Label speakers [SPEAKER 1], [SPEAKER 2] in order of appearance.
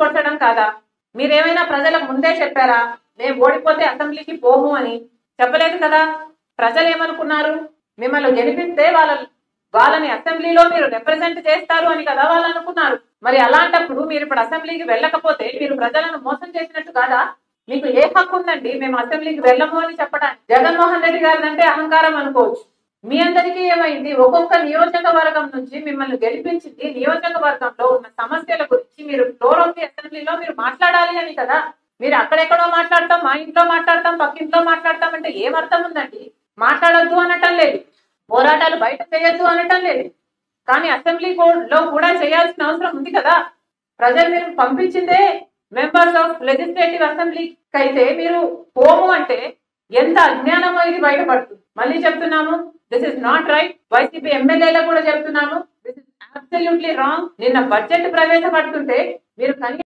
[SPEAKER 1] కొట్టడం కాదా? మీరేమైనా ప్రజలకు ముందే చెప్పారా మేము ఓడిపోతే అసెంబ్లీకి పోము అని? చెప్పలేదు కదా. ప్రజలు ఏమనుకున్నారు? మిమ్మల్ని గెలిపిస్తే వాళ్ళని అసెంబ్లీలో మీరు రిప్రజెంట్ చేస్తారు అని కదా వాళ్ళు అనుకున్నారు. మరి అలాంటప్పుడు మీరు ఇప్పుడు అసెంబ్లీకి వెళ్ళకపోతే మీరు ప్రజలను మోసం చేసినట్టు కాదా? మీకు ఏ హక్కు ఉందండి మేము అసెంబ్లీకి వెళ్ళము అని చెప్పడానికి? జగన్మోహన్ రెడ్డి గారి అంటే అహంకారం అనుకోవచ్చు. మీ అందరికీ ఏమైంది? ఒక్కొక్క నియోజకవర్గం నుంచి మిమ్మల్ని గెలిపించింది నియోజకవర్గంలో ఉన్న సమస్యల గురించి మీరు ఫ్లోర్ ఆఫ్ ది అసెంబ్లీలో మీరు మాట్లాడాలి అని కదా. మీరు అక్కడెక్కడో మాట్లాడతాం, మా ఇంట్లో మాట్లాడతాం, పక్కింట్లో మాట్లాడతాం అంటే ఏం అర్థం ఉందండి? మాట్లాడొద్దు అనటం లేదు, పోరాటాలు బయట చేయొద్దు అనటం లేదు, కానీ అసెంబ్లీ లో కూడా చేయాల్సిన అవసరం ఉంది కదా. ప్రజలు మీరు పంపించిందే మెంబర్స్ ఆఫ్ లెజిస్లేటివ్ అసెంబ్లీకి అయితే మీరు పోము అంటే ఎంత అజ్ఞానమో ఇది బయటపడుతుంది. మళ్ళీ చెప్తున్నాము, this is not right. YCP ఎమ్మెల్యేలకు కూడా చెప్తున్నాము, దిస్ ఇస్ అబ్సల్యూట్లీ రాంగ్. నిన్న బడ్జెట్ ప్రవేశపెడుతుంటే మీరు